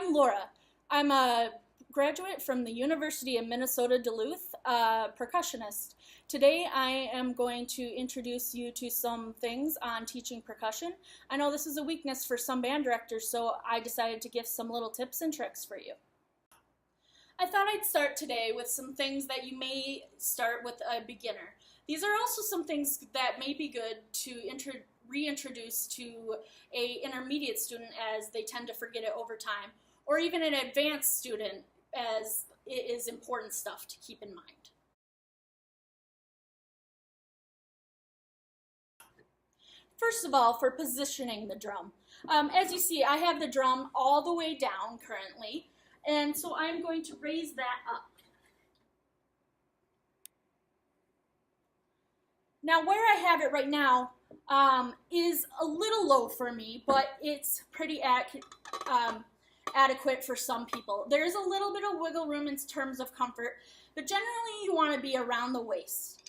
I'm Laura. I'm a graduate from the University of Minnesota Duluth, percussionist. Today I am going to introduce you to some things on teaching percussion. I know this is a weakness for some band directors, so I decided to give some little tips and tricks for you. I thought I'd start today with some things that you may start with a beginner. These are also some things that may be good to reintroduce to an intermediate student, as they tend to forget it over time, or even an advanced student, as it is important stuff to keep in mind. First of all, for positioning the drum. As you see, I have the drum all the way down currently, and so I'm going to raise that up. Now, where I have it right now is a little low for me, but it's pretty adequate for some people. There is a little bit of wiggle room in terms of comfort, but generally you want to be around the waist.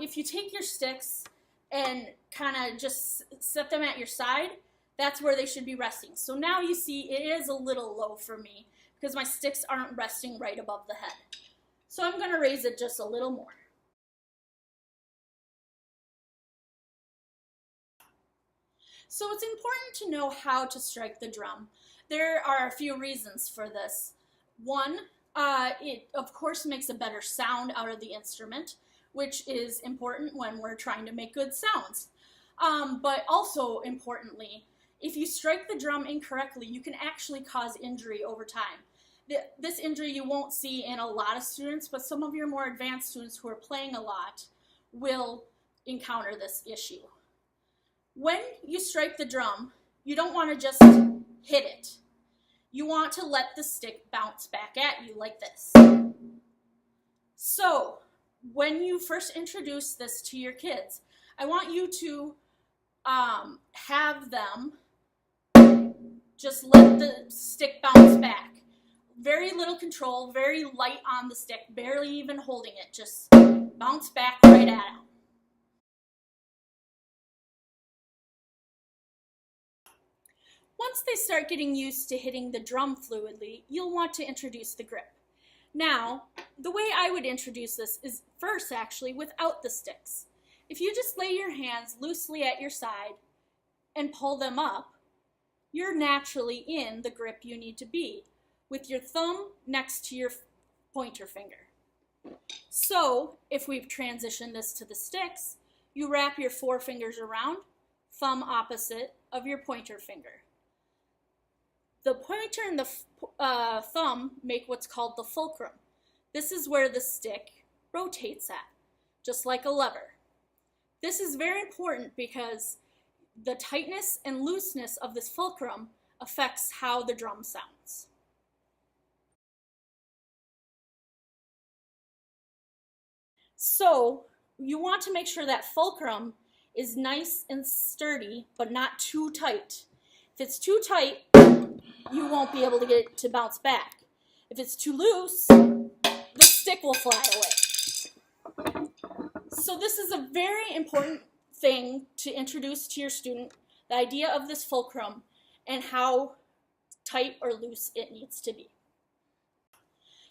If you take your sticks and kind of just set them at your side, that's where they should be resting. So now you see it is a little low for me because my sticks aren't resting right above the head. So I'm going to raise it just a little more. So it's important to know how to strike the drum. There are a few reasons for this. One, it of course makes a better sound out of the instrument, which is important when we're trying to make good sounds. But also importantly, if you strike the drum incorrectly, you can actually cause injury over time. This injury you won't see in a lot of students, but some of your more advanced students who are playing a lot will encounter this issue. When you strike the drum, you don't want to just hit it. You want to let the stick bounce back at you like this. So, when you first introduce this to your kids, I want you to have them just let the stick bounce back. Very little control, very light on the stick, barely even holding it. Just bounce back right at them. Once they start getting used to hitting the drum fluidly, you'll want to introduce the grip. Now, the way I would introduce this is first actually without the sticks. If you just lay your hands loosely at your side and pull them up, you're naturally in the grip you need to be, with your thumb next to your pointer finger. So, if we've transitioned this to the sticks, you wrap your forefingers around, thumb opposite of your pointer finger. The pointer and the thumb make what's called the fulcrum. This is where the stick rotates at, just like a lever. This is very important because the tightness and looseness of this fulcrum affects how the drum sounds. So, you want to make sure that fulcrum is nice and sturdy, but not too tight. If it's too tight, you won't be able to get it to bounce back. If it's too loose, the stick will fly away. So this is a very important thing to introduce to your student, the idea of this fulcrum and how tight or loose it needs to be.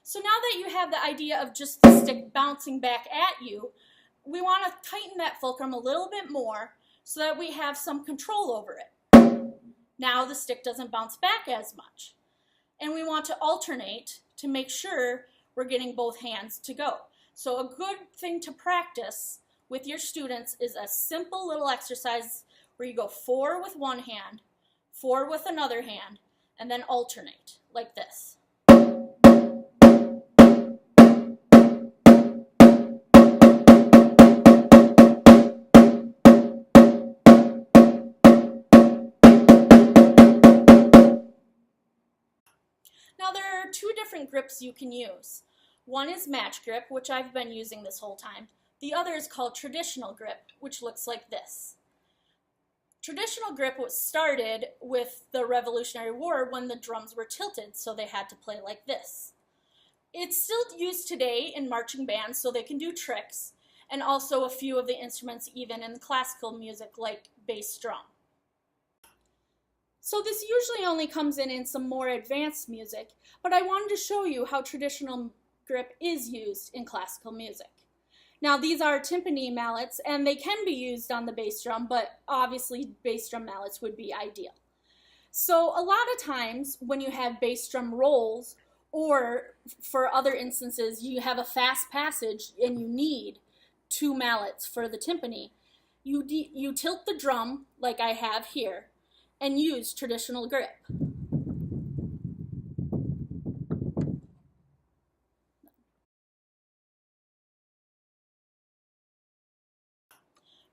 So now that you have the idea of just the stick bouncing back at you, we want to tighten that fulcrum a little bit more so that we have some control over it. Now the stick doesn't bounce back as much. And we want to alternate to make sure we're getting both hands to go. So a good thing to practice with your students is a simple little exercise where you go 4 with one hand, 4 with another hand, and then alternate like this. Now there are 2 different grips you can use. One is match grip, which I've been using this whole time. The other is called traditional grip, which looks like this. Traditional grip was started with the Revolutionary War when the drums were tilted, so they had to play like this. It's still used today in marching bands so they can do tricks, and also a few of the instruments even in classical music like bass drum. So this usually only comes in some more advanced music, but I wanted to show you how traditional grip is used in classical music. Now these are timpani mallets, and they can be used on the bass drum, but obviously bass drum mallets would be ideal. So a lot of times when you have bass drum rolls, or for other instances you have a fast passage and you need 2 mallets for the timpani, you tilt the drum like I have here and use traditional grip.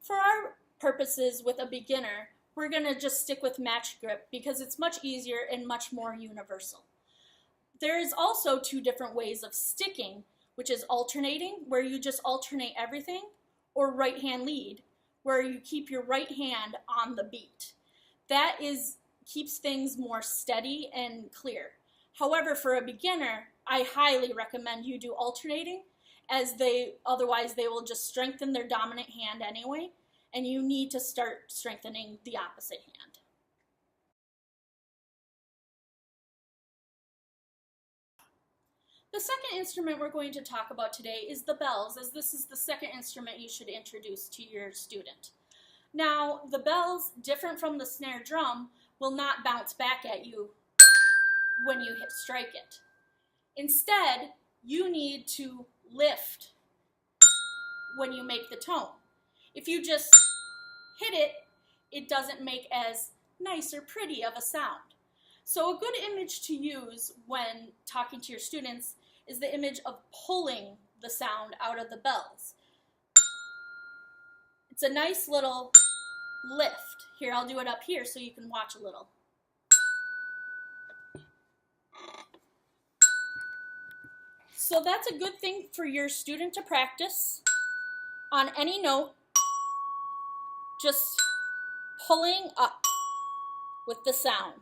For our purposes with a beginner, we're going to just stick with match grip because it's much easier and much more universal. There is also 2 different ways of sticking, which is alternating, where you just alternate everything, or right hand lead, where you keep your right hand on the beat. That keeps things more steady and clear. However, for a beginner, I highly recommend you do alternating, as otherwise they will just strengthen their dominant hand anyway, and you need to start strengthening the opposite hand. The second instrument we're going to talk about today is the bells, as this is the second instrument you should introduce to your student. Now, the bells, different from the snare drum, will not bounce back at you when you strike it. Instead, you need to lift when you make the tone. If you just hit it, it doesn't make as nice or pretty of a sound. So a good image to use when talking to your students is the image of pulling the sound out of the bells. It's a nice little lift. Here, I'll do it up here so you can watch a little. So that's a good thing for your student to practice on any note, just pulling up with the sound.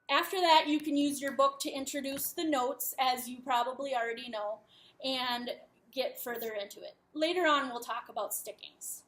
After that, you can use your book to introduce the notes, as you probably already know, and get further into it. Later on, we'll talk about stickings.